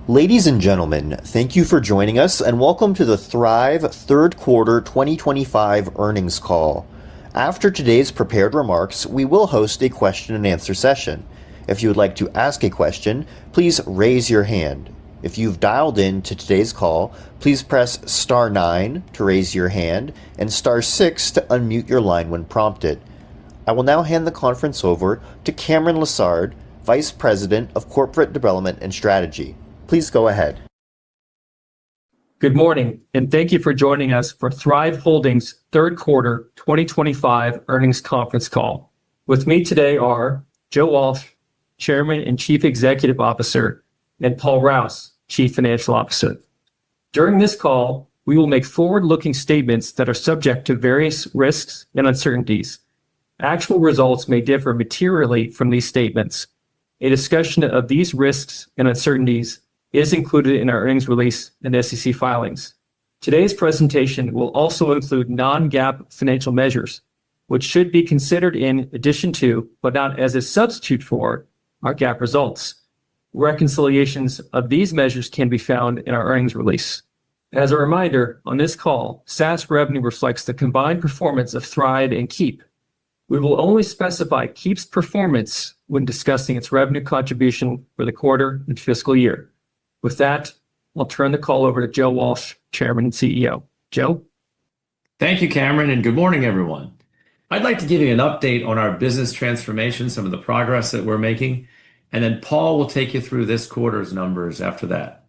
Ladies and gentlemen, thank you for joining us and welcome to the Thryv third quarter 2025 earnings call. After today's prepared remarks, we will host a question and answer session. If you would like to ask a question, please raise your hand. If you've dialed in to today's call, please press star 9 to raise your hand and star 6 to unmute your line when prompted. I will now hand the conference over to Cameron Lessard, Vice President of Corporate Development and Strategy. Please go ahead. Good morning, and thank you for joining us for Thryv Holdings' third quarter 2025 earnings conference call. With me today are Joe Walsh, Chairman and Chief Executive Officer, and Paul Rouse, Chief Financial Officer. During this call, we will make forward-looking statements that are subject to various risks and uncertainties. Actual results may differ materially from these statements. A discussion of these risks and uncertainties is included in our earnings release and SEC filings. Today's presentation will also include non-GAAP financial measures, which should be considered in addition to, but not as a substitute for, our GAAP results. Reconciliations of these measures can be found in our earnings release. As a reminder, on this call, SaaS revenue reflects the combined performance of Thryv and Keap. We will only specify Keap's performance when discussing its revenue contribution for the quarter and fiscal year. With that, I'll turn the call over to Joe Walsh, Chairman and CEO. Joe? Thank you, Cameron, and good morning, everyone. I'd like to give you an update on our business transformation, some of the progress that we're making, and then Paul will take you through this quarter's numbers after that.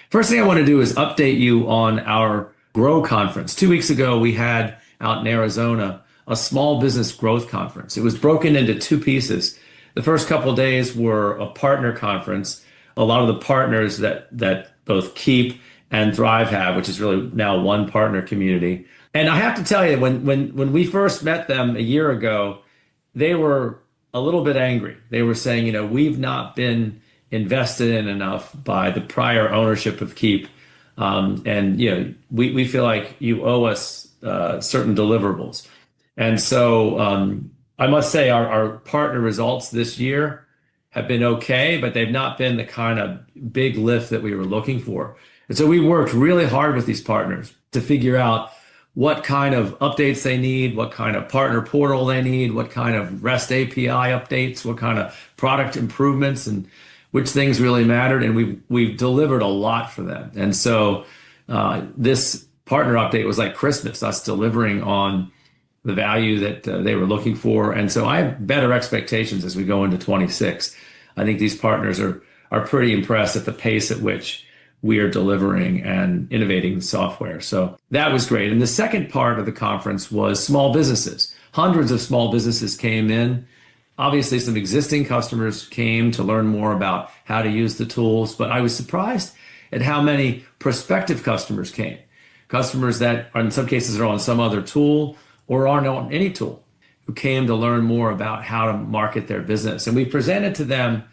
First thing I want to do is update you on our Grow Conference. 2 weeks ago, we had out in Arizona a small business growth conference. It was broken into two pieces. The first couple of days were a partner conference. A lot of the partners that both Keap and Thryv have, which is really now one partner community. And I have to tell you, when we first met them a year ago, they were a little bit angry. They were saying, we've not been invested in enough by the prior ownership of Keap. We feel like you owe us certain deliverables. And so I must say our partner results this year have been okay, but they've not been the kind of big lift that we were looking for. And so we worked really hard with these partners to figure out what kind of updates they need, what kind of partner portal they need, what kind of REST API updates, what kind of product improvements, and which things really mattered. And we've delivered a lot for them. And so this partner update was like Christmas, us delivering on the value that they were looking for. And so I have better expectations as we go into 26. I think these partners are pretty impressed at the pace at which we are delivering and innovating the software. So that was great. And the second part of the conference was small businesses. Hundreds of small businesses came in. Obviously, some existing customers came to learn more about how to use the tools, but I was surprised at how many prospective customers came. Customers that in some cases are on some other tool or aren't on any tool, who came to learn more about how to market their business. And we presented to them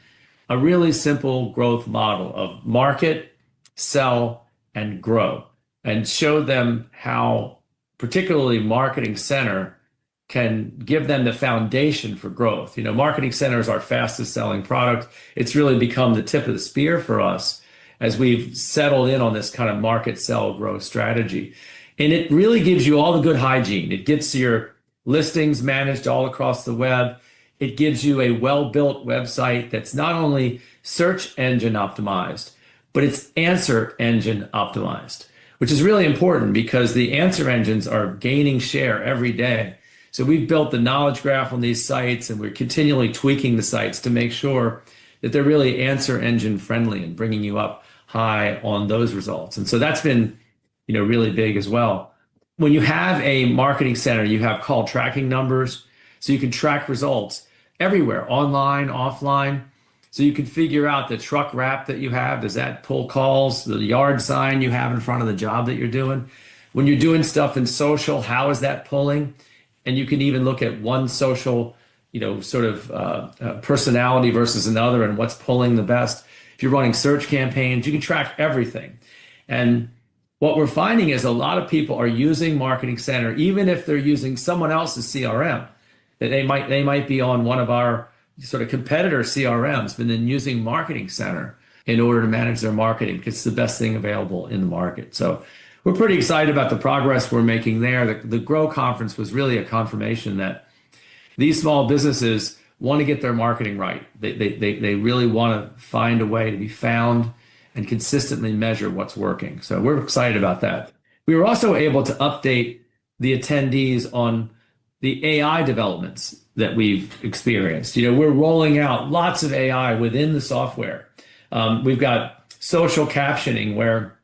a really simple growth model of market, sell, and grow, and showed them how particularly Marketing Center can give them the foundation for growth. Marketing Center is our fastest selling product. It's really become the tip of the spear for us as we've settled in on this kind of market, sell, grow strategy. And it really gives you all the good hygiene. It gets your listings managed all across the web. It gives you a well-built website that's not only search engine optimized, but it's answer engine optimized, which is really important because the answer engines are gaining share every day. So we've built the knowledge graph on these sites, and we're continually tweaking the sites to make sure that they're really answer engine friendly and bringing you up high on those results. And so that's been really big as well. When you have a Marketing Center, you have call tracking numbers, so you can track results everywhere, online, offline. So you can figure out the truck wrap that you have. Does that pull calls? The yard sign you have in front of the job that you're doing. When you're doing stuff in social, how is that pulling? And you can even look at one social, personality versus another and what's pulling the best. If you're running search campaigns, you can track everything. And what we're finding is a lot of people are using Marketing Center, even if they're using someone else's CRM, that they might be on one of our sort of competitor CRMs, but then using Marketing Center in order to manage their marketing because it's the best thing available in the market. So we're pretty excited about the progress we're making there. The Grow conference was really a confirmation that these small businesses want to get their marketing right. They really want to find a way to be found and consistently measure what's working. So we're excited about that. We were also able to update the attendees on the AI developments that we've experienced. We're rolling out lots of AI within the software. We've got social captioning where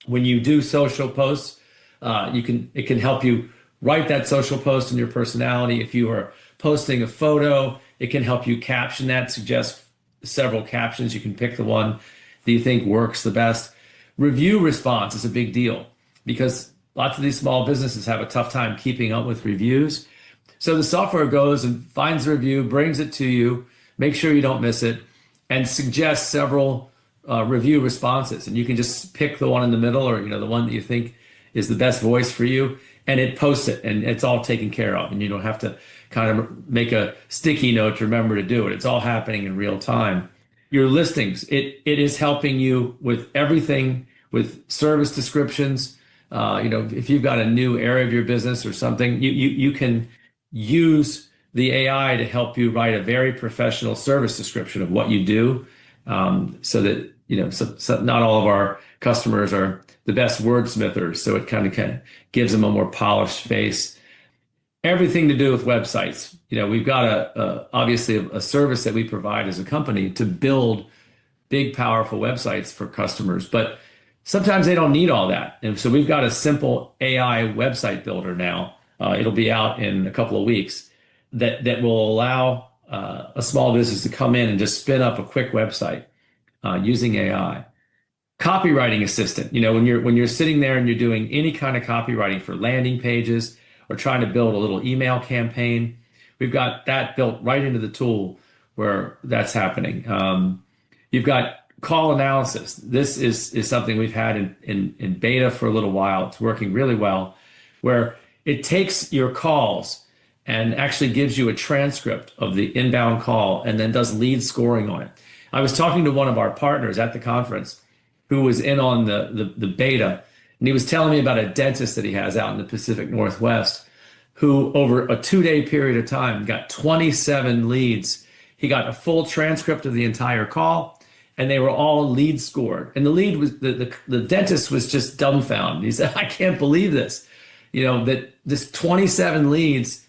when you do social posts, it can help you write that social post in your personality. If you are posting a photo, it can help you caption that, suggest several captions. You can pick the one that you think works the best. Review response is a big deal because lots of these small businesses have a tough time keeping up with reviews. So the software goes and finds the review, brings it to you, make sure you don't miss it, and suggests several review responses. And you can just pick the one in the middle or the one that you think is the best voice for you, and it posts it, and it's all taken care of. And you don't have to kind of make a sticky note to remember to do it. It's all happening in real time. Your listings, it is helping you with everything, with service descriptions. If you've got a new area of your business or something, you can use the AI to help you write a very professional service description of what you do, so that so not all of our customers are the best wordsmithers. So it kind of gives them a more polished face. Everything to do with websites. We've got obviously a service that we provide as a company to build big, powerful websites for customers, but sometimes they don't need all that. And so we've got a simple AI website builder now. It'll be out in a couple of weeks that will allow a small business to come in and just spin up a quick website using AI. Copywriting assistant. When you're sitting there and you're doing any kind of copywriting for landing pages or trying to build a little email campaign, we've got that built right into the tool where that's happening. You've got call analysis. This is something we've had in beta for a little while. It's working really well, where it takes your calls and actually gives you a transcript of the inbound call and then does lead scoring on it. I was talking to one of our partners at the conference who was in on the beta, and he was telling me about a dentist that he has out in the Pacific Northwest who over a 2-day period of time got 27 leads. He got a full transcript of the entire call, and they were all lead scored. And the lead was the dentist was just dumbfounded. He said, "I can't believe this. That this 27 leads,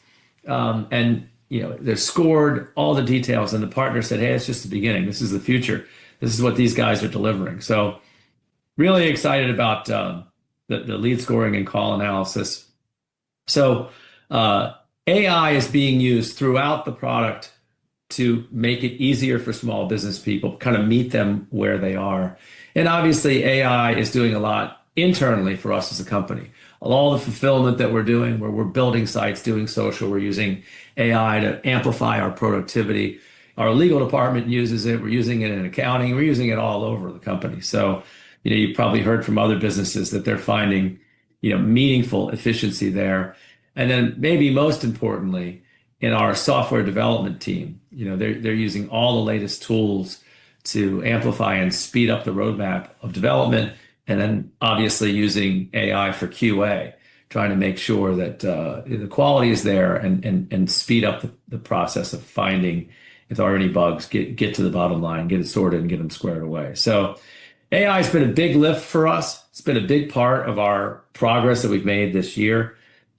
and they're scored, all the details." And the partner said, "Hey, it's just the beginning. This is the future. This is what these guys are delivering." So really excited about the lead scoring and call analysis. So AI is being used throughout the product to make it easier for small business people, kind of meet them where they are. And obviously AI is doing a lot internally for us as a company. All the fulfillment that we're doing, where we're building sites, doing social, we're using AI to amplify our productivity. Our legal department uses it. We're using it in accounting. We're using it all over the company. So, you've probably heard from other businesses that they're finding, meaningful efficiency there. And then maybe most importantly, in our software development team, they're using all the latest tools to amplify and speed up the roadmap of development. And then obviously using AI for QA, trying to make sure that the quality is there and speed up the process of finding if there are any bugs, get to the bottom line, get it sorted and get them squared away. So AI has been a big lift for us. It's been a big part of our progress that we've made this year,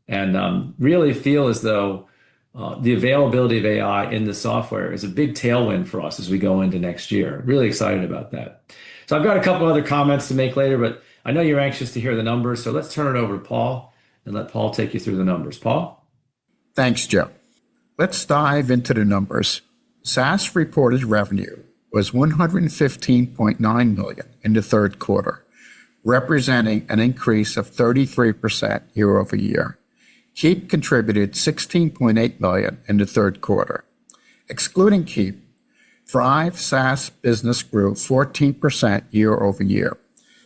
and really feel as though the availability of AI in the software is a big tailwind for us as we go into next year. Really excited about that. So I've got a couple other comments to make later, but I know you're anxious to hear the numbers. So let's turn it over to Paul and let Paul take you through the numbers. Paul? Thanks, Joe. Let's dive into the numbers. SaaS reported revenue was $115.9 million in the third quarter, representing an increase of 33% year over year. Keep contributed $16.8 million in the third quarter. Excluding Keep, Thryv SaaS business grew 14% year over year.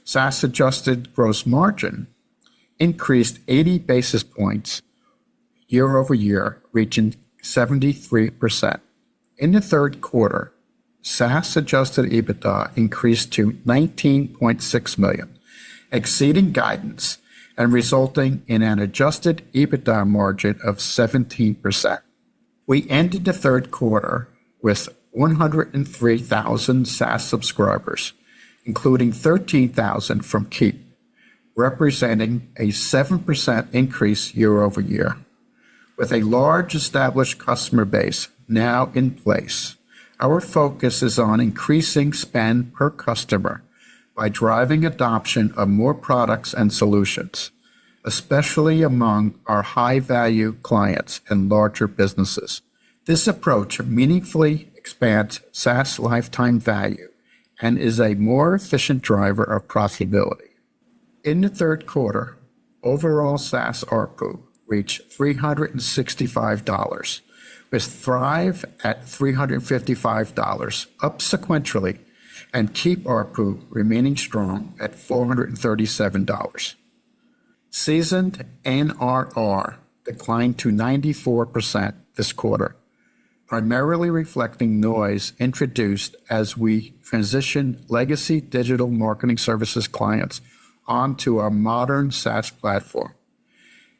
SaaS adjusted gross margin increased 80 basis points year over year, reaching 73%. In the third quarter, SaaS adjusted EBITDA increased to $19.6 million, exceeding guidance and resulting in an adjusted EBITDA margin of 17%. We ended the third quarter with 103,000 SaaS subscribers, including 13,000 from Keep, representing a 7% increase year over year. With a large established customer base now in place, our focus is on increasing spend per customer by driving adoption of more products and solutions, especially among our high-value clients and larger businesses. This approach meaningfully expands SaaS lifetime value and is a more efficient driver of profitability. In the third quarter, overall SaaS ARPU reached $365, with Thryv at $355, up sequentially, and Keep ARPU remaining strong at $437. Seasoned NRR declined to 94% this quarter, primarily reflecting noise introduced as we transition legacy digital marketing services clients onto our modern SaaS platform.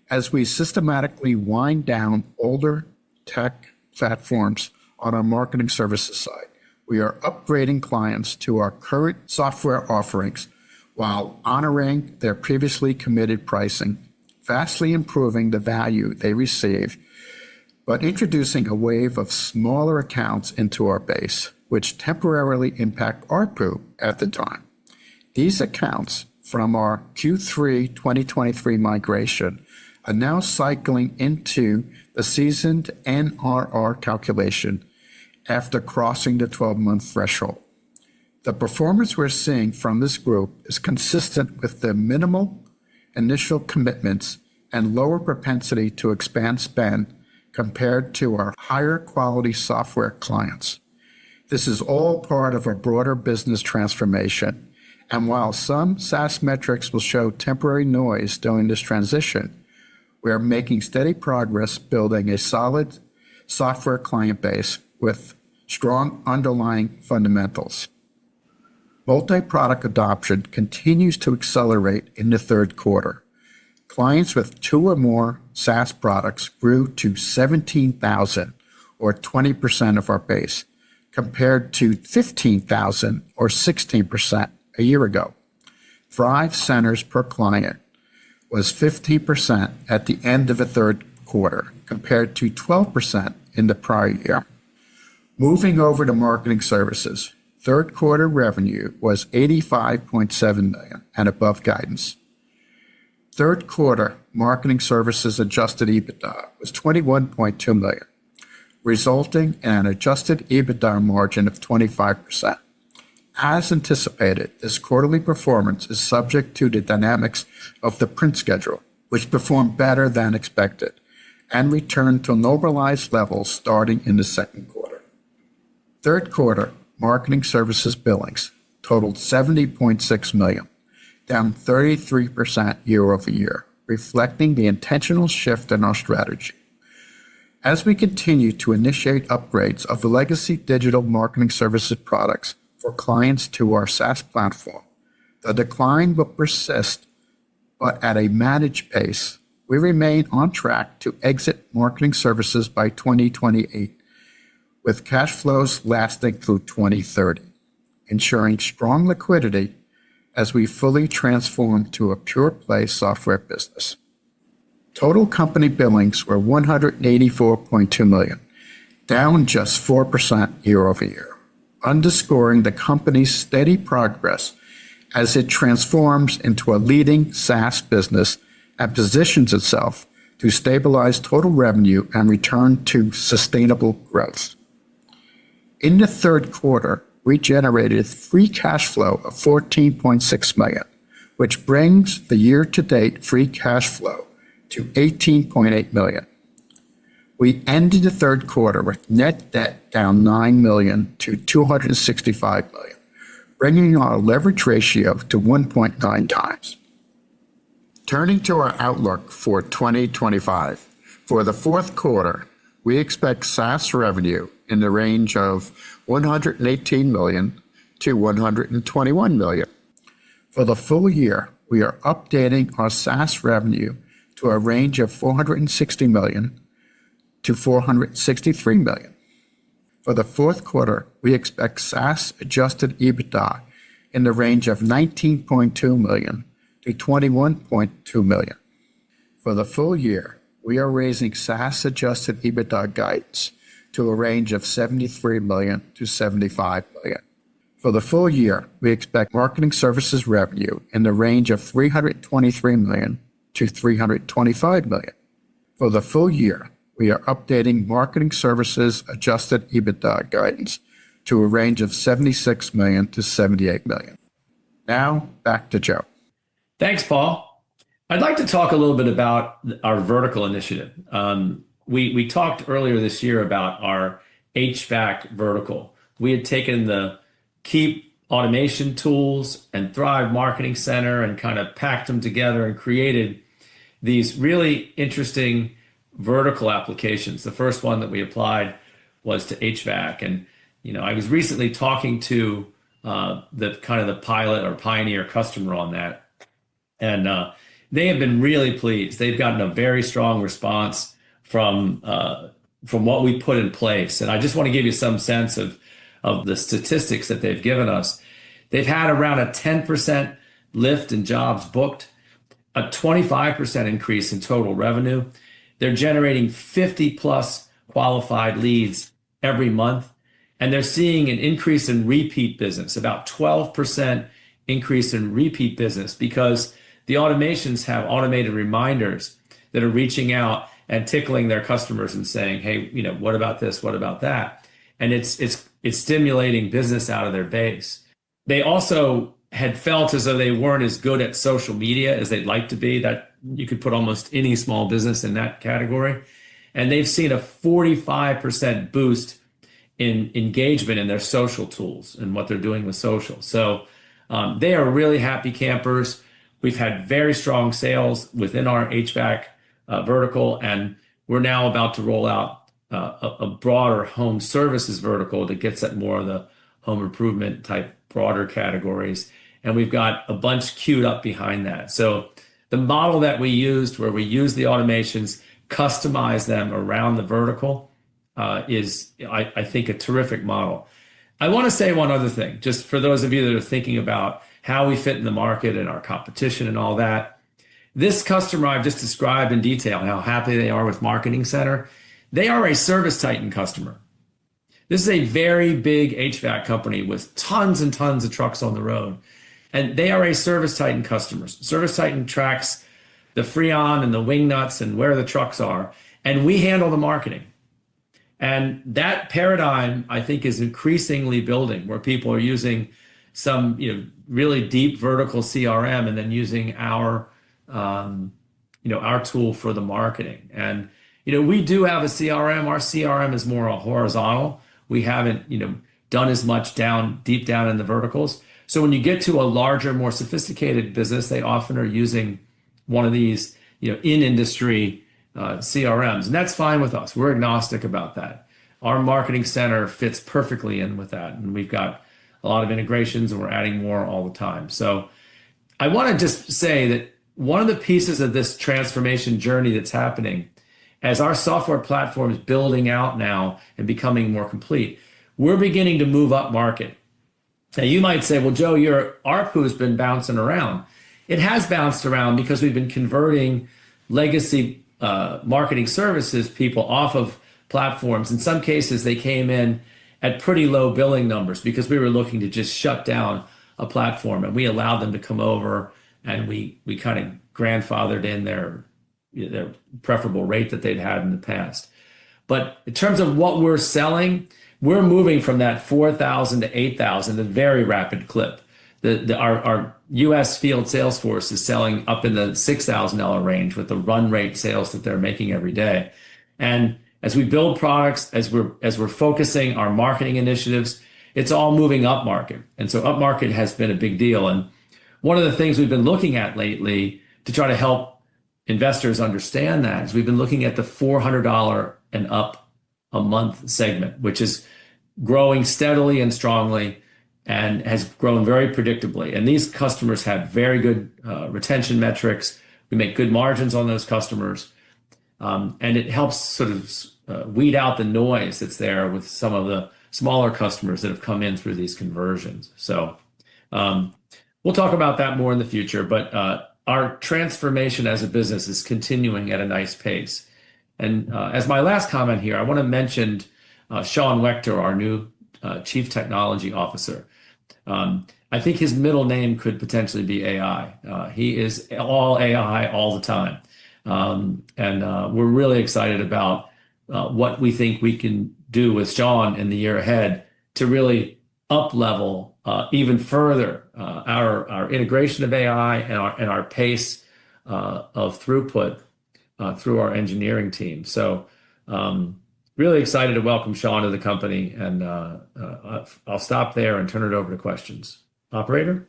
As we systematically wind down older tech platforms on our marketing services side, we are upgrading clients to our current software offerings while honoring their previously committed pricing, vastly improving the value they receive, but introducing a wave of smaller accounts into our base, which temporarily impact ARPU at the time. These accounts from our Q3 2023 migration are now cycling into the seasoned NRR calculation after crossing the 12-month threshold. The performance we're seeing from this group is consistent with the minimal initial commitments and lower propensity to expand spend compared to our higher quality software clients. This is all part of a broader business transformation, and while some SaaS metrics will show temporary noise during this transition, we are making steady progress building a solid software client base with strong underlying fundamentals. Multi-product adoption continues to accelerate in the third quarter. Clients with 2 or more SaaS products grew to 17,000, or 20% of our base, compared to 15,000, or 16%, a year ago. Thryv centers per client was 15% at the end of the third quarter, compared to 12% in the prior year. Moving over to marketing services, third quarter revenue was $85.7 million and above guidance. Third quarter marketing services adjusted EBITDA was $21.2 million, resulting in an adjusted EBITDA margin of 25%. As anticipated, this quarterly performance is subject to the dynamics of the print schedule, which performed better than expected and returned to normalized levels starting in the second quarter. Third quarter marketing services billings totaled $70.6 million, down 33% year over year, reflecting the intentional shift in our strategy. As we continue to initiate upgrades of the legacy digital marketing services products for clients to our SaaS platform, the decline will persist, but at a managed pace. We remain on track to exit marketing services by 2028, with cash flows lasting through 2030, ensuring strong liquidity as we fully transform to a pure-play software business. Total company billings were $184.2 million, down just 4% year over year, underscoring the company's steady progress as it transforms into a leading SaaS business and positions itself to stabilize total revenue and return to sustainable growth. In the third quarter, we generated free cash flow of $14.6 million, which brings the year-to-date free cash flow to $18.8 million. We ended the third quarter with net debt down $9 million to $265 million, bringing our leverage ratio to 1.9 times. Turning to our outlook for 2025, for the fourth quarter, we expect SaaS revenue in the range of $118 million to $121 million. For the full year, we are updating our SaaS revenue to a range of $460 million to $463 million. For the fourth quarter, we expect SaaS adjusted EBITDA in the range of $19.2 million to $21.2 million. For the full year, we are raising SaaS adjusted EBITDA guidance to a range of $73 million to $75 million. For the full year, we expect marketing services revenue in the range of $323 million to $325 million. For the full year, we are updating marketing services adjusted EBITDA guidance to a range of $76 million to $78 million. Now, back to Joe. Thanks, Paul. I'd like to talk a little bit about our vertical initiative. We talked earlier this year about our HVAC vertical. We had taken the Keep automation tools and Thryv Marketing Center and kind of packed them together and created these really interesting vertical applications. The first one that we applied was to HVAC. And, I was recently talking to the pilot or pioneer customer on that. And they have been really pleased. They've gotten a very strong response from what we put in place. And I just want to give you some sense of the statistics that they've given us. They've had around a 10% lift in jobs booked, a 25% increase in total revenue. They're generating 50 plus qualified leads every month. And they're seeing an increase in repeat business, about 12% increase in repeat business, because the automations have automated reminders that are reaching out and tickling their customers and saying, hey, what about this? What about that? And it's stimulating business out of their base. They also had felt as though they weren't as good at social media as they'd like to be. That you could put almost any small business in that category. And they've seen a 45% boost in engagement in their social tools and what they're doing with social. So they are really happy campers. We've had very strong sales within our HVAC vertical, and we're now about to roll out a broader home services vertical that gets at more of the home improvement type broader categories. And we've got a bunch queued up behind that. So the model that we used, where we use the automations, customize them around the vertical, is, I think, a terrific model. I want to say one other thing, just for those of you that are thinking about how we fit in the market and our competition and all that. This customer I've just described in detail, how happy they are with Marketing Center, they are a Service Titan customer. This is a very big HVAC company with tons and tons of trucks on the road. And they are a Service Titan customer. Service Titan tracks the Freon and the wing nuts and where the trucks are. And we handle the marketing. And that paradigm, I think, is increasingly building, where people are using some, really deep vertical CRM and then using our tool for the marketing. And, we do have a CRM. Our CRM is more a horizontal. We haven't, done as much deep down in the verticals. So when you get to a larger, more sophisticated business, they often are using one of these, in-industry CRMs. And that's fine with us. We're agnostic about that. Our Marketing Center fits perfectly in with that. And we've got a lot of integrations, and we're adding more all the time. So I want to just say that one of the pieces of this transformation journey that's happening, as our software platform is building out now and becoming more complete, we're beginning to move up market. Now, you might say, well, Joe, your ARPU has been bouncing around. It has bounced around because we've been converting legacy marketing services people off of platforms. In some cases, they came in at pretty low billing numbers because we were looking to just shut down a platform, and we allowed them to come over, and we kind of grandfathered in their preferable rate that they'd had in the past. But in terms of what we're selling, we're moving from that 4,000 to 8,000 at a very rapid clip. Our U.S. field sales force is selling up in the $6,000 range with the run rate sales that they're making every day. And as we build products, as we're focusing our marketing initiatives, it's all moving up market. And so up market has been a big deal. And one of the things we've been looking at lately to try to help investors understand that is we've been looking at the $400 and up a month segment, which is growing steadily and strongly and has grown very predictably. And these customers have very good retention metrics. We make good margins on those customers. And it helps sort of weed out the noise that's there with some of the smaller customers that have come in through these conversions. So we'll talk about that more in the future, but our transformation as a business is continuing at a nice pace. And as my last comment here, I want to mention Sean Wechter, our new Chief Technology Officer. I think his middle name could potentially be AI. He is all AI all the time. And we're really excited about what we think we can do with Sean in the year ahead to really up level even further our integration of AI and our pace of throughput through our engineering team. So really excited to welcome Sean to the company, and I'll stop there and turn it over to questions. Operator?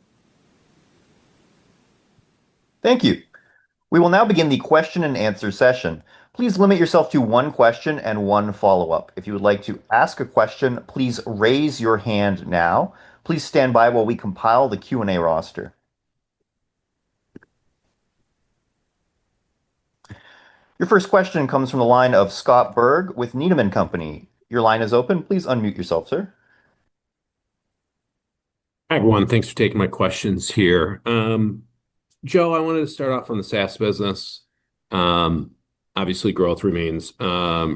Thank you. We will now begin the question and answer session. Please limit yourself to one question and one follow-up. If you would like to ask a question, please raise your hand now. Please stand by while we compile the Q&A roster. Your first question comes from the line of Scott Berg with Needham & Company. Your line is open. Please unmute yourself, sir. Hi, everyone. Thanks for taking my questions here. Joe, I wanted to start off on the SaaS business. Obviously, growth remains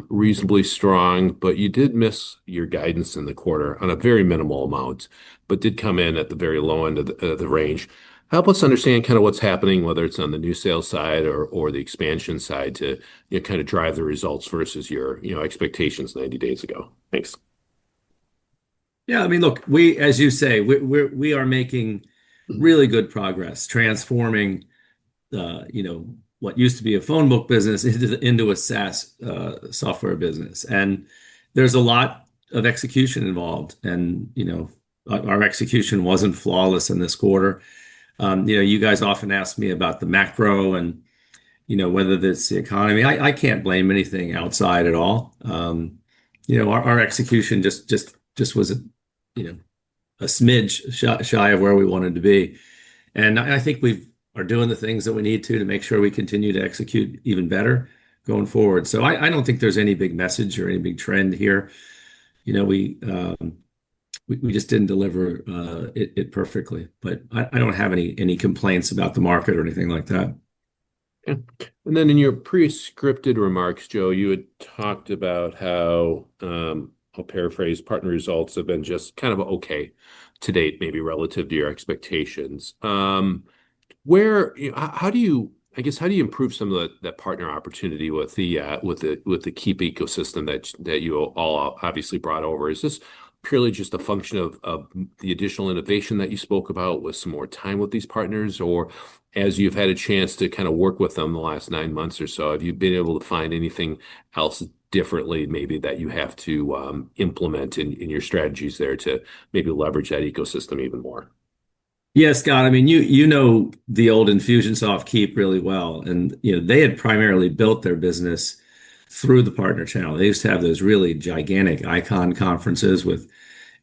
reasonably strong, but you did miss your guidance in the quarter on a very minimal amount, but did come in at the very low end of the range. Help us understand kind of what's happening, whether it's on the new sales side or the expansion side, to kind of drive the results versus your expectations 90 days ago. Thanks. Yeah, I mean, look, as you say, we are making really good progress transforming what used to be a phone book business into a SaaS software business. And there's a lot of execution involved. And, our execution wasn't flawless in this quarter. You guys often ask me about the macro and, whether it's the economy. I can't blame anything outside at all. Our execution just was a smidge shy of where we wanted to be. And I think we are doing the things that we need to make sure we continue to execute even better going forward. So I don't think there's any big message or any big trend here. We just didn't deliver it perfectly, but I don't have any complaints about the market or anything like that. Yeah. And then in your pre-scripted remarks, Joe, you had talked about how, I'll paraphrase, partner results have been just kind of okay to date, maybe relative to your expectations. How do you improve some of that partner opportunity with the Keep ecosystem that you all obviously brought over? Is this purely just a function of the additional innovation that you spoke about with some more time with these partners, or as you've had a chance to kind of work with them the last 9 months or so, have you been able to find anything else differently maybe that you have to implement in your strategies there to maybe leverage that ecosystem even more? Yeah, Scott, I mean, you know the old Infusionsoft Keep really well, and they had primarily built their business through the partner channel. They used to have those really gigantic icon conferences with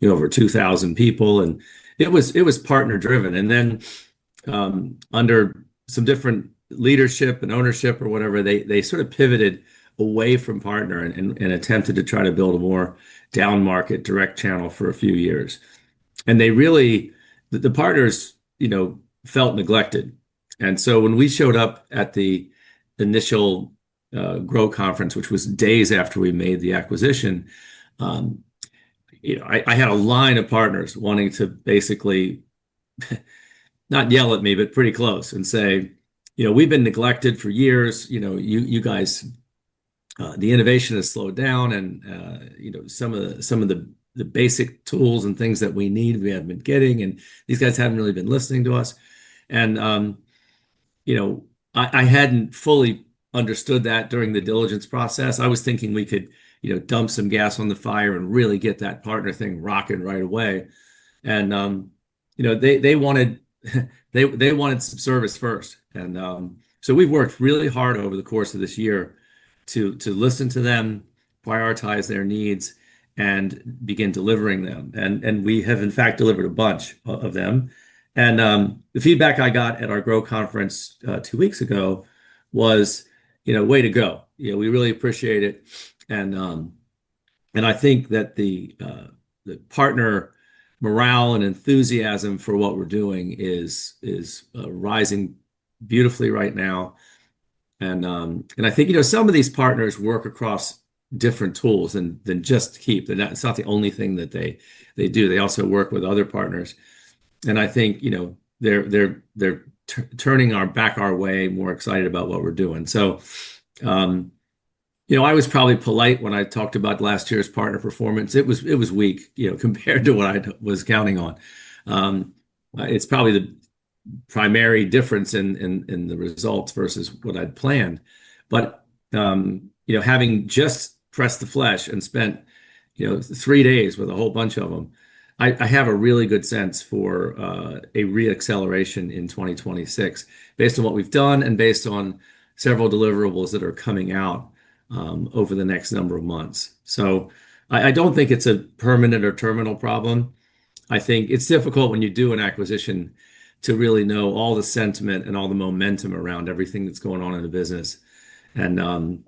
over 2,000 people, and it was partner driven. And then under some different leadership and ownership or whatever, they sort of pivoted away from partner and attempted to try to build a more down market direct channel for a few years. And the partners felt neglected. And so when we showed up at the initial Grow conference, which was days after we made the acquisition, I had a line of partners wanting to basically not yell at me, but pretty close and say, we've been neglected for years. You guys, the innovation has slowed down, and some of the basic tools and things that we need, we haven't been getting, and these guys haven't really been listening to us. And I hadn't fully understood that during the diligence process. I was thinking we could dump some gas on the fire and really get that partner thing rocking right away. And they wanted they wanted some service first. And so we've worked really hard over the course of this year to listen to them, prioritize their needs, and begin delivering them. And we have, in fact, delivered a bunch of them. And the feedback I got at our Grow conference 2 weeks ago was, way to go. We really appreciate it. And I think that the partner morale and enthusiasm for what we're doing is rising beautifully right now. And I think some of these partners work across different tools than just Keep. It's not the only thing that they do. They also work with other partners, and I think they're turning our way, more excited about what we're doing. So, I was probably polite when I talked about last year's partner performance. It was weak, compared to what I was counting on. It's probably the primary difference in the results versus what I'd planned. But having just pressed the flesh and spent 3 days with a whole bunch of them, I have a really good sense for a re-acceleration in 2026 based on what we've done and based on several deliverables that are coming out over the next number of months. So I don't think it's a permanent or terminal problem. I think it's difficult when you do an acquisition to really know all the sentiment and all the momentum around everything that's going on in the business. And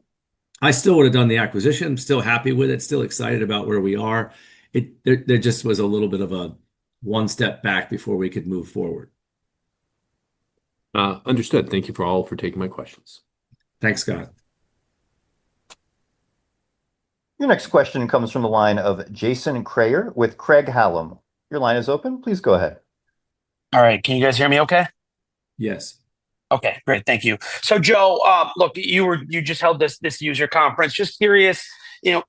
I still would have done the acquisition. I'm still happy with it, still excited about where we are. There just was a little bit of a one step back before we could move forward. Understood. Thank you for taking my questions. Thanks, Scott. Your next question comes from the line of Jason Kreyer with Craig-Hallum. Your line is open. Please go ahead. All right. Can you guys hear me okay? Yes. Okay, great. Thank you. So Joe, look, you just held this user conference. Just curious,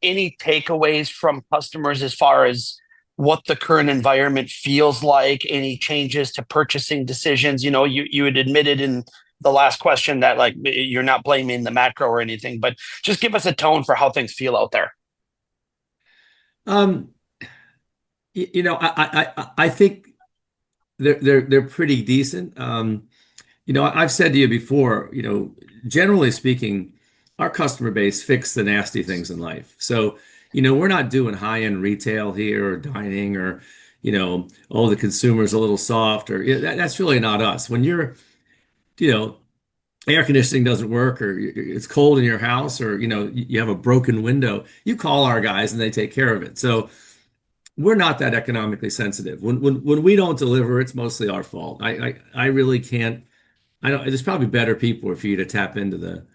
any takeaways from customers as far as what the current environment feels like, any changes to purchasing decisions? You had admitted in the last question that like you're not blaming the macro or anything, but just give us a tone for how things feel out there. I think they're pretty decent. I've said to you before, generally speaking, our customer base fix the nasty things in life. So, we're not doing high-end retail here or dining or, the consumer's a little soft or that's really not us. When you're, air conditioning doesn't work or it's cold in your house or, you have a broken window, you call our guys and they take care of it. So we're not that economically sensitive. When we don't deliver, it's mostly our fault. I really can't. There's probably better people for you to tap into the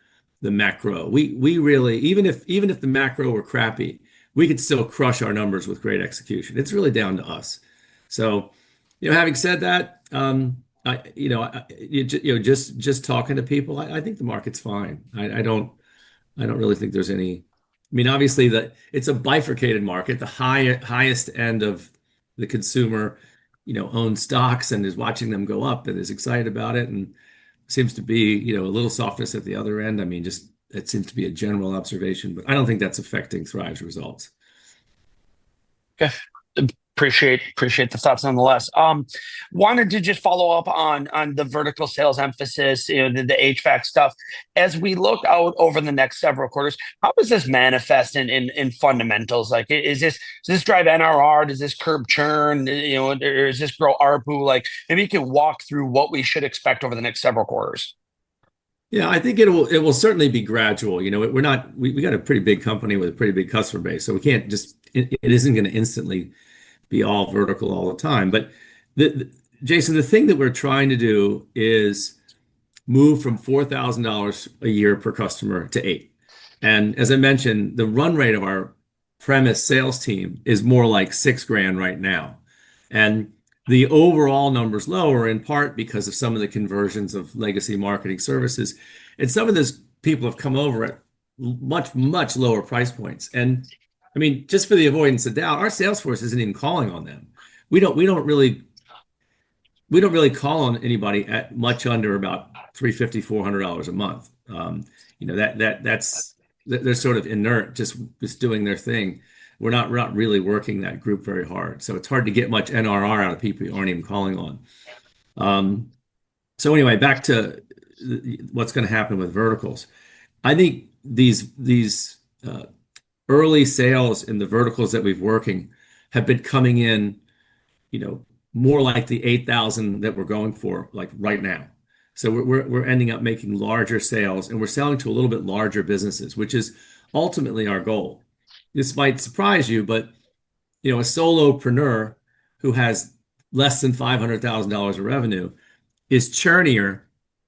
macro. We really, even if the macro were crappy, we could still crush our numbers with great execution. It's really down to us. So, having said that, just talking to people, I think the market's fine. I don't really think there's any. I mean, obviously it's a bifurcated market. The highest end of the consumer, owns stocks and is watching them go up and is excited about it, and seems to be, a little softness at the other end. I mean, just it seems to be a general observation, but I don't think that's affecting Thryv's results. Okay. Appreciate the thoughts nonetheless. Wanted to just follow up on the vertical sales emphasis, the HVAC stuff. As we look out over the next several quarters, how does this manifest in fundamentals? Like, does this drive NRR? Does this curb churn? Or does this grow ARPU? Like, maybe you can walk through what we should expect over the next several quarters. Yeah, I think it will certainly be gradual. We got a pretty big company with a pretty big customer base, so we can't just it isn't going to instantly be all vertical all the time. But Jason, the thing that we're trying to do is move from $4,000 a year per customer to $8,000. And as I mentioned, the run rate of our premise sales team is more like $6,000 right now. And the overall number's lower in part because of some of the conversions of legacy marketing services. And some of those people have come over at much, much lower price points. And I mean, just for the avoidance of doubt, our sales force isn't even calling on them. We don't really call on anybody at much under about $350, $400 a month. They're sort of inert, just doing their thing. We're not really working that group very hard, so it's hard to get much NRR out of people you aren't even calling on. So anyway, back to what's going to happen with verticals. I think these early sales in the verticals that we've working have been coming in, more like the 8,000 that we're going for, like right now. So we're ending up making larger sales, and we're selling to a little bit larger businesses, which is ultimately our goal. This might surprise you, but a solopreneur who has less than $500,000 of revenue is churnier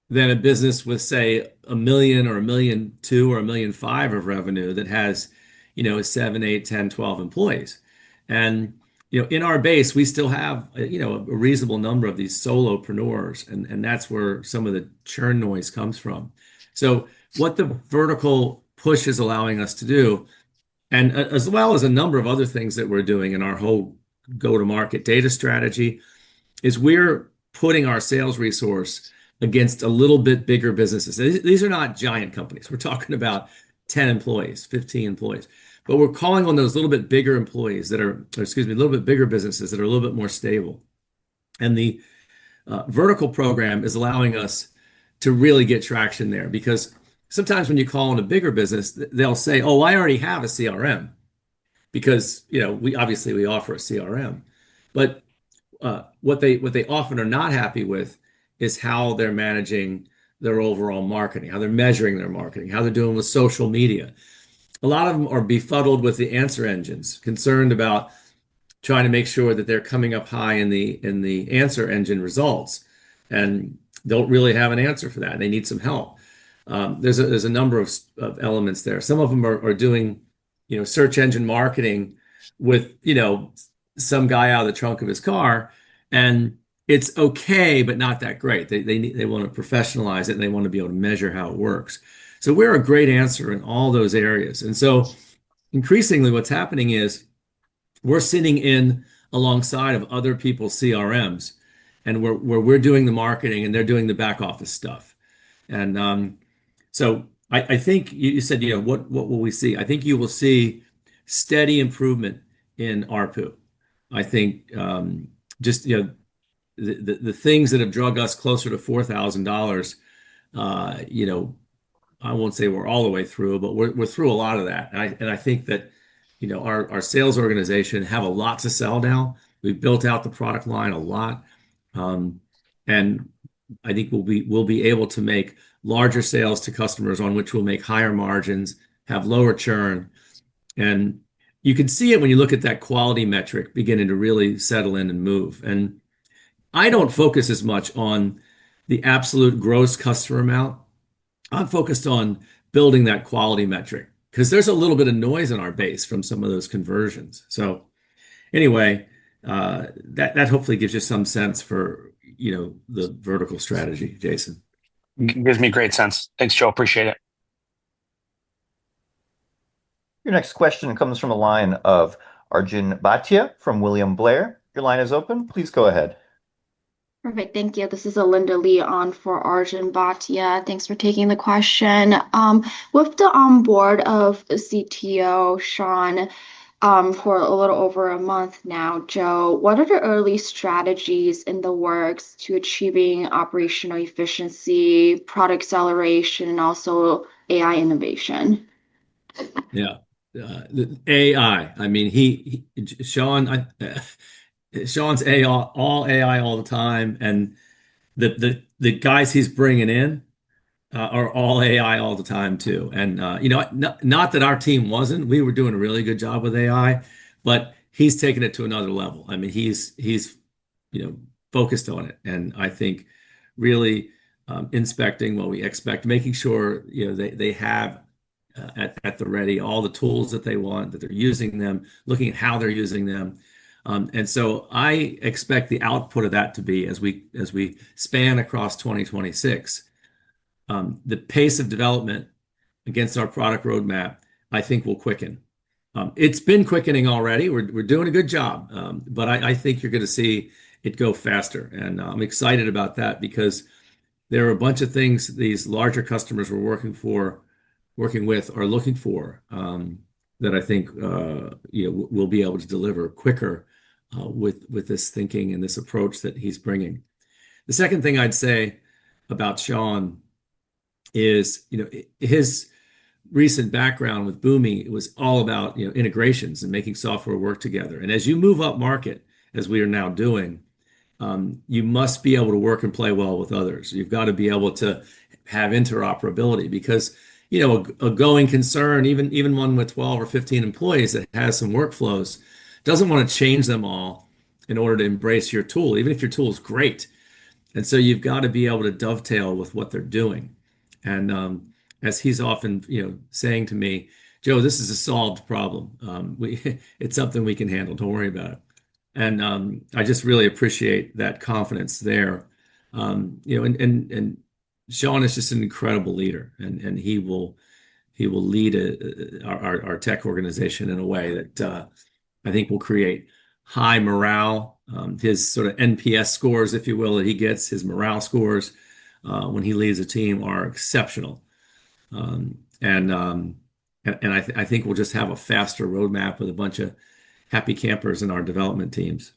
than a business with, say, a million or 1.2 million or 1.5 million of revenue that has, 7, 8, 10, 12 employees. And in our base, we still have a reasonable number of these solopreneurs, and that's where some of the churn noise comes from. So what the vertical push is allowing us to do, and as well as a number of other things that we're doing in our whole go-to-market data strategy, is we're putting our sales resource against a little bit bigger businesses. These are not giant companies. We're talking about 10 employees, 15 employees. But we're calling on those little bit bigger employees that are, a little bit bigger businesses that are a little bit more stable. And the vertical program is allowing us to really get traction there, because sometimes when you call on a bigger business, they'll say, "Oh, I already have a CRM," because we offer a CRM. But what they often are not happy with is how they're managing their overall marketing, how they're measuring their marketing, how they're doing with social media. A lot of them are befuddled with the answer engines, concerned about trying to make sure that they're coming up high in the answer engine results, and don't really have an answer for that. They need some help. There's a number of elements there. Some of them are doing search engine marketing with some guy out of the trunk of his car, and it's okay, but not that great. They want to professionalize it, and they want to be able to measure how it works. So we're a great answer in all those areas. And so increasingly what's happening is we're sitting in alongside of other people's CRMs, and we're doing the marketing and they're doing the back office stuff. And so I think you said, what will we see? I think you will see steady improvement in ARPU. I think just the things that have drug us closer to $4,000, I won't say we're all the way through, but we're through a lot of that. And I think that our sales organization have a lot to sell now. We've built out the product line a lot, and I think we'll be able to make larger sales to customers on which we'll make higher margins, have lower churn, and you can see it when you look at that quality metric beginning to really settle in and move. And I don't focus as much on the absolute gross customer amount. I'm focused on building that quality metric, because there's a little bit of noise in our base from some of those conversions. So anyway, that hopefully gives you some sense for the vertical strategy, Jason. Gives me great sense. Thanks, Joe. Appreciate it. Your next question comes from the line of Arjun Bhatia from William Blair. Your line is open. Please go ahead. Perfect. Thank you. This is Alinda Lee on for Arjun Bhatia. Thanks for taking the question. With the onboard of CTO Sean for a little over a month now, Joe, what are the early strategies in the works to achieving operational efficiency, product acceleration, and also AI innovation? Yeah. The AI. I mean, Sean, Sean's AI, all AI all the time, and the guys he's bringing in are all AI all the time too. And not that our team wasn't. We were doing a really good job with AI, but he's taken it to another level. I mean, he's focused on it, and I think really inspecting what we expect, making sure they have at the ready all the tools that they want, that they're using them, looking at how they're using them. And so I expect the output of that to be, as we span across 2026, the pace of development against our product roadmap, I think, will quicken. It's been quickening already. We're doing a good job, but I think you're going to see it go faster. And I'm excited about that, because there are a bunch of things these larger customers we're working with are looking for, that I think we'll be able to deliver quicker with this thinking and this approach that he's bringing. The second thing I'd say about Sean is his recent background with Boomi, it was all about, integrations and making software work together. And as you move up market, as we are now doing, you must be able to work and play well with others. You've got to be able to have interoperability because, a going concern, even one with 12 or 15 employees that has some workflows, doesn't want to change them all in order to embrace your tool, even if your tool is great. And so you've got to be able to dovetail with what they're doing. And as he's often, saying to me, Joe, this is a solved problem. It's something we can handle. Don't worry about it. And I just really appreciate that confidence there. And Sean is just an incredible leader, and he will lead our tech organization in a way that I think will create high morale. His sort of NPS scores, if you will, that he gets, his morale scores when he leads a team are exceptional. I think we'll just have a faster roadmap with a bunch of happy campers in our development teams.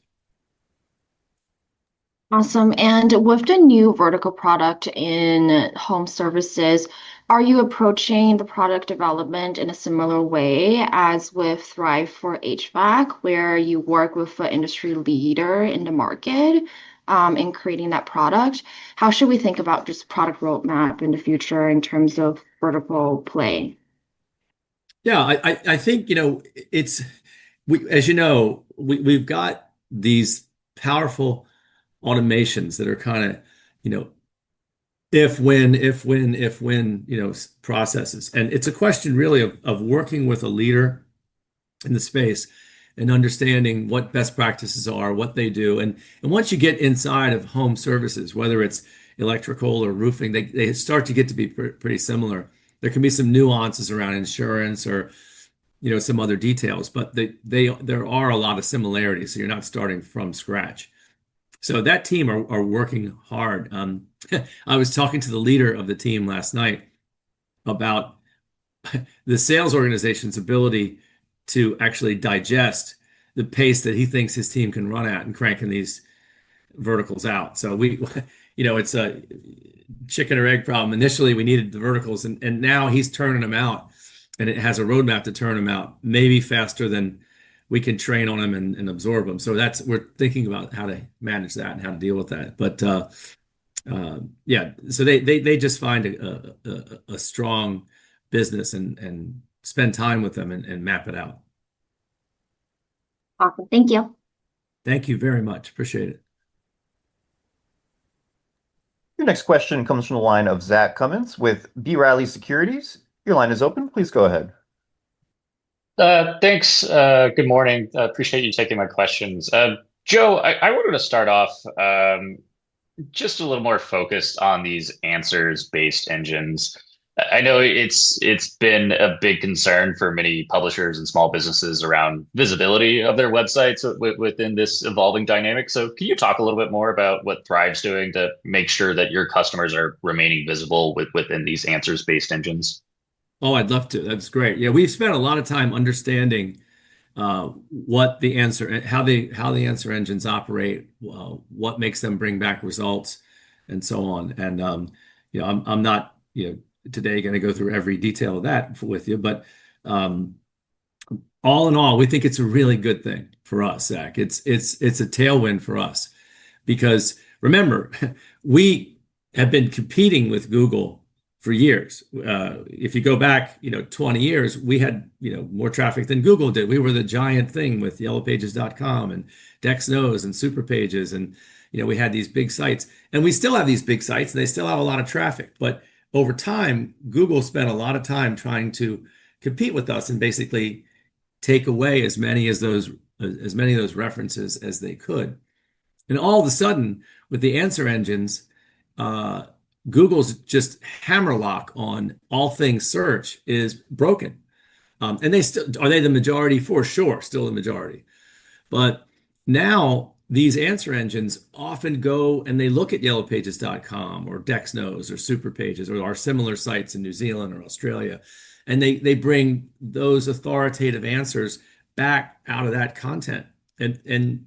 Awesome. And with the new vertical product in home services, are you approaching the product development in a similar way as with Thryv for HVAC, where you work with the industry leader in the market in creating that product? How should we think about just product roadmap in the future in terms of vertical play? Yeah, I think, as we've got these powerful automations that are kind of, if when, processes. And it's a question really of working with a leader in the space and understanding what best practices are, what they do. And once you get inside of home services, whether it's electrical or roofing, they start to get to be pretty similar. There can be some nuances around insurance or, some other details, but there are a lot of similarities. So you're not starting from scratch. So that team are working hard. I was talking to the leader of the team last night about the sales organization's ability to actually digest the pace that he thinks his team can run at and cranking these verticals out. So it's a chicken or egg problem. Initially, we needed the verticals, and now he's turning them out, and it has a roadmap to turn them out, maybe faster than we can train on them and absorb them. So we're thinking about how to manage that and how to deal with that. But yeah, so they just find a strong business and spend time with them and map it out. Awesome. Thank you. Thank you very much. Appreciate it. Your next question comes from the line of Zach Cummins with B. Riley Securities. Your line is open. Please go ahead. Thanks. Good morning. Appreciate you taking my questions. Joe, I wanted to start off just a little more focused on these answers-based engines. I know it's been a big concern for many publishers and small businesses around visibility of their websites within this evolving dynamic. So can you talk a little bit more about what Thryv's doing to make sure that your customers are remaining visible within these answers-based engines? Oh, I'd love to. That's great. Yeah, we've spent a lot of time understanding what the answer, how the answer engines operate, what makes them bring back results, and so on. And I'm not today going to go through every detail of that with you, but all in all, we think it's a really good thing for us, Zach. It's a tailwind for us because remember, we have been competing with Google for years. If you go back, 20 years, we had, more traffic than Google did. We were the giant thing with yellowpages.com and Dex Knows and Superpages. And, we had these big sites and we still have these big sites and they still have a lot of traffic. But over time, Google spent a lot of time trying to compete with us and basically take away as many of those references as they could. And all of a sudden, with the answer engines, Google's just hammerlock on all things search is broken. And are they the majority? For sure, still the majority. But now these answer engines often go and they look at yellowpages.com or Dex Knows or Superpages or our similar sites in New Zealand or Australia. And they bring those authoritative answers back out of that content and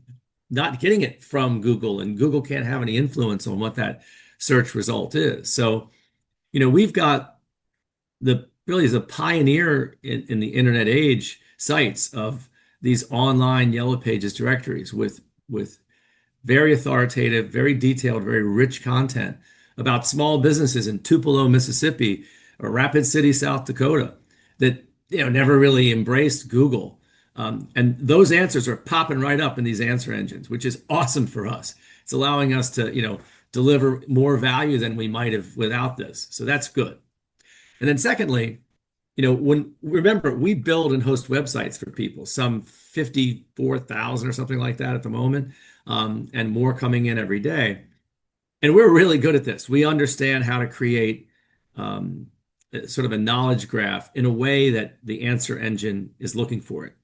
not getting it from Google. And Google can't have any influence on what that search result is. So, we've got the really is a pioneer in the internet age sites of these online Yellow Pages directories with very authoritative, very detailed, very rich content about small businesses in Tupelo, Mississippi, or Rapid City, South Dakota, that never really embraced Google. And those answers are popping right up in these answer engines, which is awesome for us. It's allowing us to deliver more value than we might have without this. So that's good. And then secondly, remember, we build and host websites for people, some 54,000 or something like that at the moment, and more coming in every day. And we're really good at this. We understand how to create sort of a knowledge graph in a way that the answer engine is looking for it.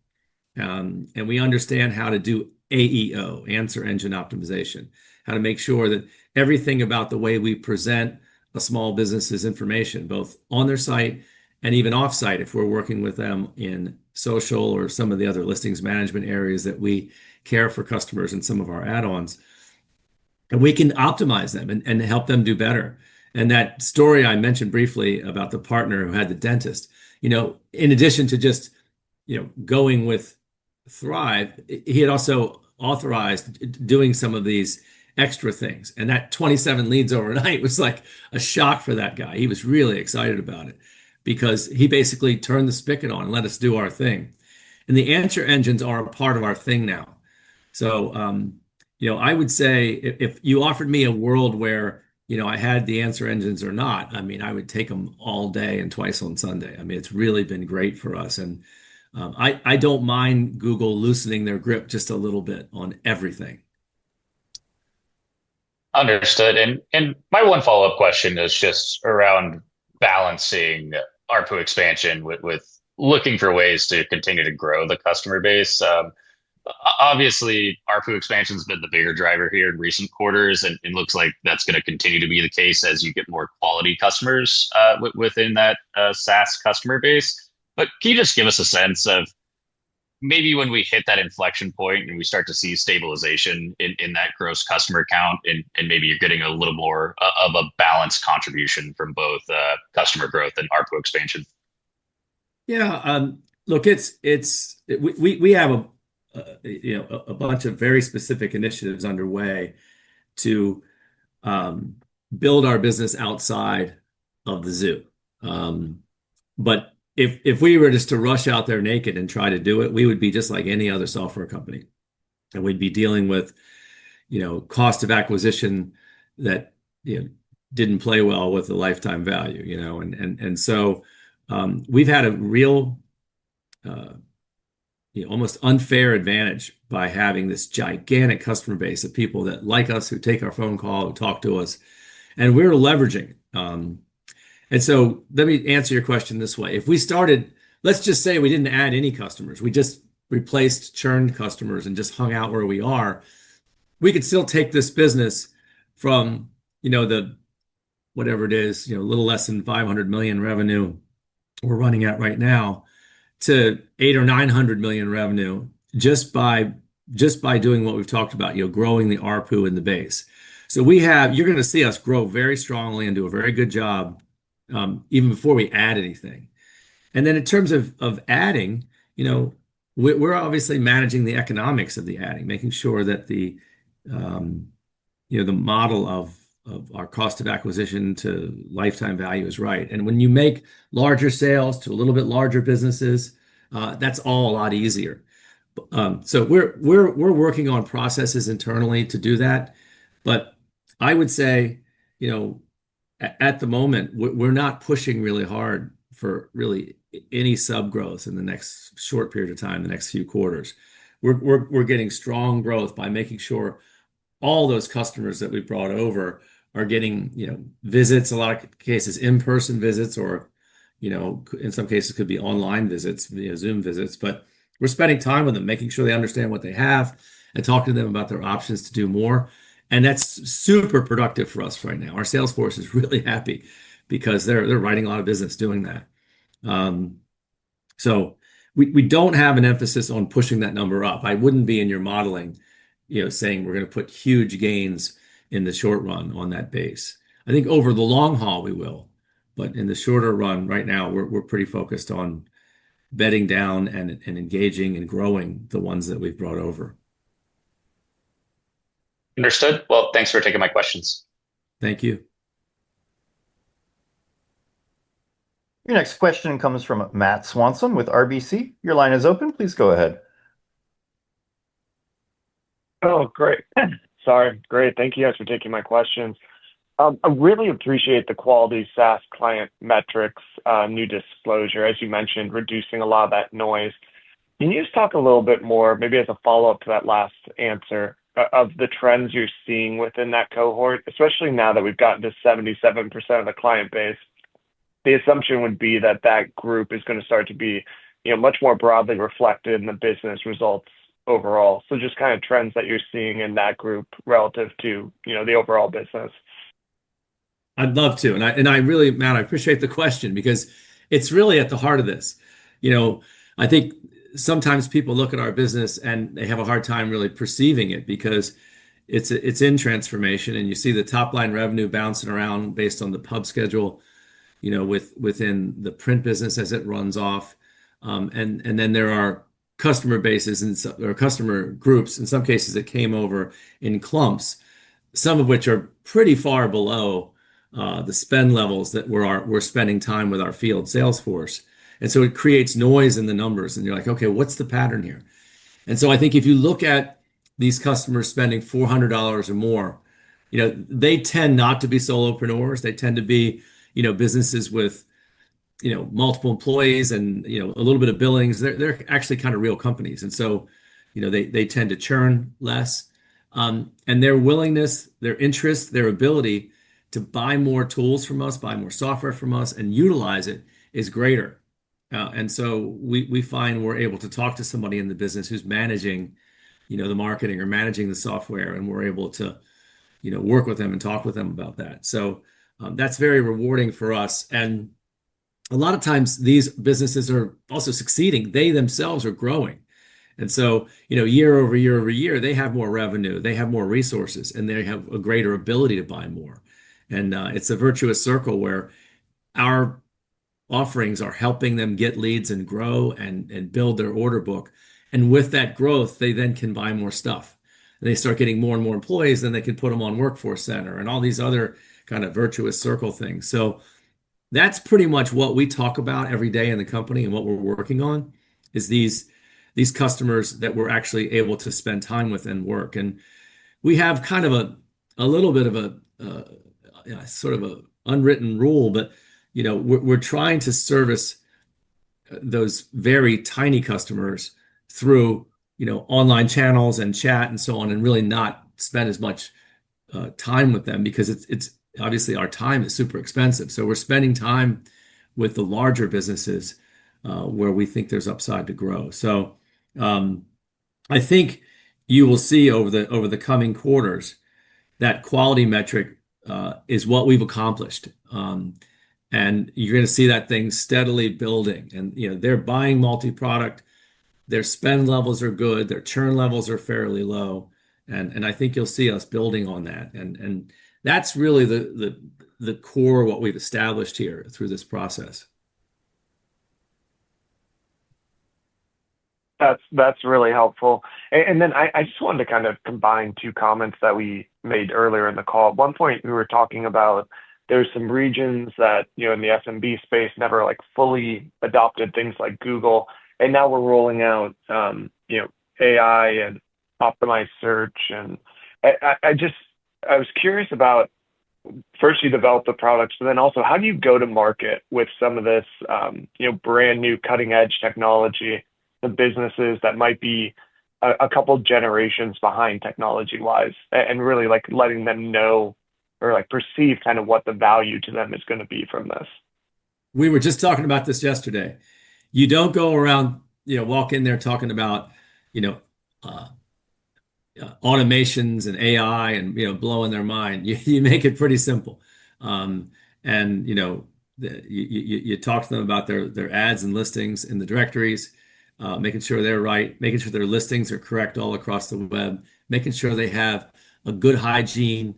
And we understand how to do AEO, answer engine optimization, how to make sure that everything about the way we present a small business's information, both on their site and even offsite, if we're working with them in social or some of the other listings management areas that we care for customers in some of our add-ons, and we can optimize them and help them do better. And that story I mentioned briefly about the partner who had the dentist, in addition to just, going with Thryv, he had also authorized doing some of these extra things. And that 27 leads overnight was like a shock for that guy. He was really excited about it because he basically turned the spigot on and let us do our thing. And the answer engines are a part of our thing now. So, I would say if you offered me a world where, I had the answer engines or not, I would take them all day and twice on Sunday. It's really been great for us. And I don't mind Google loosening their grip just a little bit on everything. Understood. And my one follow-up question is just around balancing ARPU expansion with looking for ways to continue to grow the customer base. Obviously, ARPU expansion has been the bigger driver here in recent quarters, and it looks like that's going to continue to be the case as you get more quality customers within that SaaS customer base. But can you just give us a sense of maybe when we hit that inflection point and we start to see stabilization in that gross customer count, and maybe you're getting a little more of a balanced contribution from both customer growth and ARPU expansion? Yeah, look, we have a bunch of very specific initiatives underway to build our business outside of the zoo. But if we were just to rush out there naked and try to do it, we would be just like any other software company, and we'd be dealing with cost of acquisition that didn't play well with the lifetime value, and so we've had a real almost unfair advantage by having this gigantic customer base of people that like us, who take our phone call, who talk to us, and we're leveraging. And so let me answer your question this way. If we started, let's just say we didn't add any customers, we just replaced churned customers and just hung out where we are, we could still take this business from, the whatever it is, a little less than 500 million revenue we're running at right now, to 800 or 900 million revenue just by doing what we've talked about, growing the ARPU in the base. So you're going to see us grow very strongly and do a very good job even before we add anything. And then in terms of adding, we're obviously managing the economics of the adding, making sure that the model of our cost of acquisition to lifetime value is right. And when you make larger sales to a little bit larger businesses, that's all a lot easier. So we're working on processes internally to do that. But I would say, at the moment, we're not pushing really hard for really any sub growth in the next short period of time, the next few quarters. We're getting strong growth by making sure all those customers that we brought over are getting, visits, a lot of cases, in-person visits, or, in some cases could be online visits, via Zoom visits, but we're spending time with them, making sure they understand what they have and talking to them about their options to do more. And that's super productive for us right now. Our sales force is really happy because they're writing a lot of business doing that. So we don't have an emphasis on pushing that number up. I wouldn't be in your modeling, saying we're going to put huge gains in the short run on that base. I think over the long haul we will, But in the shorter run, right now, we're pretty focused on bedding down and engaging and growing the ones that we've brought over. Understood. Well, thanks for taking my questions. Thank you. Your next question comes from Matt Swanson with RBC. Your line is open. Please go ahead. Oh, great. Sorry. Great. Thank you guys for taking my questions. I really appreciate the quality SaaS client metrics, new disclosure, as you mentioned, reducing a lot of that noise. Can you just talk a little bit more, maybe as a follow-up to that last answer, of the trends you're seeing within that cohort, especially now that we've gotten to 77% of the client base? The assumption would be that that group is going to start to be, much more broadly reflected in the business results overall. So just kind of trends that you're seeing in that group relative to, the overall business. I'd love to. And I really, Matt, I appreciate the question because it's really at the heart of this. I think sometimes people look at our business and they have a hard time really perceiving it because it's in transformation, and you see the top line revenue bouncing around based on the pub schedule, within the print business as it runs off. And then there are customer bases or customer groups, in some cases, that came over in clumps, some of which are pretty far below the spend levels that we're spending time with our field sales force. And so it creates noise in the numbers, and you're like, okay, what's the pattern here? And so I think if you look at these customers spending $400 or more, they tend not to be solopreneurs. They tend to be, businesses with, multiple employees and, a little bit of billings. They're actually kind of real companies. And so, they tend to churn less. And their willingness, their interest, their ability to buy more tools from us, buy more software from us, and utilize it is greater. And so we find we're able to talk to somebody in the business who's managing, the marketing or managing the software, and we're able to, work with them and talk with them about that. So that's very rewarding for us. And a lot of times these businesses are also succeeding. They themselves are growing. And so, year over year over year, they have more revenue, they have more resources, and they have a greater ability to buy more. And it's a virtuous circle where our offerings are helping them get leads and grow and build their order book. And with that growth, they then can buy more stuff. And they start getting more and more employees, then they can put them on Workforce Center and all these other kind of virtuous circle things. So that's pretty much what we talk about every day in the company, and what we're working on is these customers that we're actually able to spend time with and work. And we have kind of a little bit of a sort of a unwritten rule, but we're trying to service those very tiny customers through online channels and chat and so on, and really not spend as much time with them because it's obviously our time is super expensive. So we're spending time with the larger businesses where we think there's upside to grow. So I think you will see over the coming quarters that quality metric is what we've accomplished. And you're going to see that thing steadily building. And they're buying multi-product, their spend levels are good, their churn levels are fairly low, and I think you'll see us building on that. And that's really the core of what we've established here through this process. That's really helpful. And then I just wanted to kind of combine two comments that we made earlier in the call. At one point, we were talking about there's some regions that, in the SMB space never like fully adopted things like Google. And now we're rolling out, AI and optimized search. And I was curious about, first you develop the products, but then also how do you go to market with some of this, brand new cutting edge technology, the businesses that might be a couple generations behind technology wise, and really like letting them know or like perceive kind of what the value to them is going to be from this. We were just talking about this yesterday. You don't go around, walk in there talking about, automations and AI and, blowing their mind. You make it pretty simple. And, you talk to them about their ads and listings in the directories, making sure they're right, making sure their listings are correct all across the web, making sure they have a good hygiene,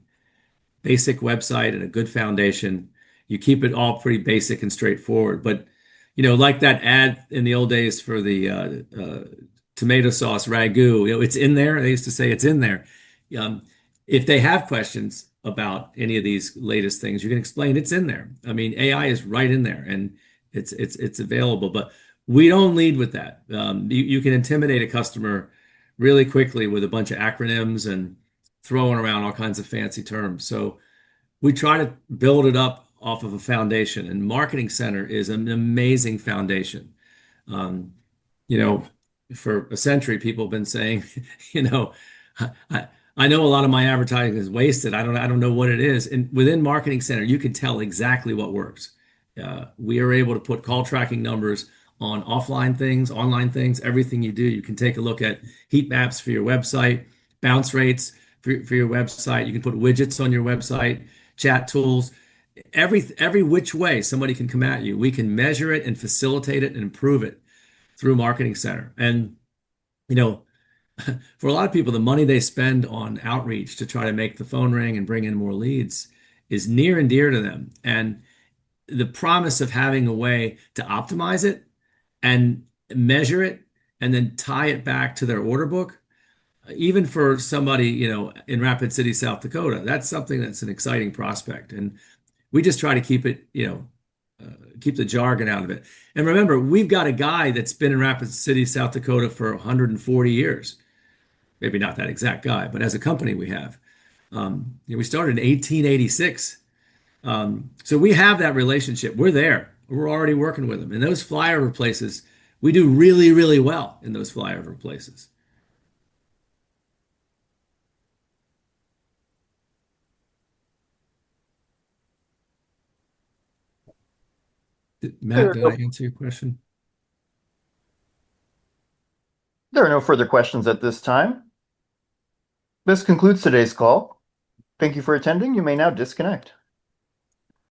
basic website and a good foundation. You keep it all pretty basic and straightforward. But like that ad in the old days for the tomato sauce ragu, it's in there. They used to say it's in there. If they have questions about any of these latest things, you can explain it's in there. I mean, AI is right in there, and it's available. But we don't lead with that. You can intimidate a customer really quickly with a bunch of acronyms and throwing around all kinds of fancy terms. So we try to build it up off of a foundation, and Marketing Center is an amazing foundation. Um, you know, for a century, people have been saying, I, I know a lot of my advertising is wasted. I don't know what it is. And within Marketing Center, you can tell exactly what works. We are able to put call tracking numbers on offline things, online things, everything you do. You can take a look at heat maps for your website, bounce rates for your website. You can put widgets on your website, chat tools, every which way somebody can come at you. We can measure it and facilitate it and improve it through Marketing Center. And, for a lot of people, the money they spend on outreach to try to make the phone ring and bring in more leads is near and dear to them. And the promise of having a way to optimize it and measure it and then tie it back to their order book, even for somebody, in Rapid City, South Dakota, that's something that's an exciting prospect. And we just try to keep it, keep the jargon out of it. And remember, we've got a guy that's been in Rapid City, South Dakota for 140 years. Maybe not that exact guy, but as a company we have. We started in 1886. So we have that relationship. We're there. We're already working with them. And those flyover places, we do really, really well in those flyover places. Matt, did I answer your question? There are no further questions at this time. This concludes today's call. Thank you for attending. You may now disconnect.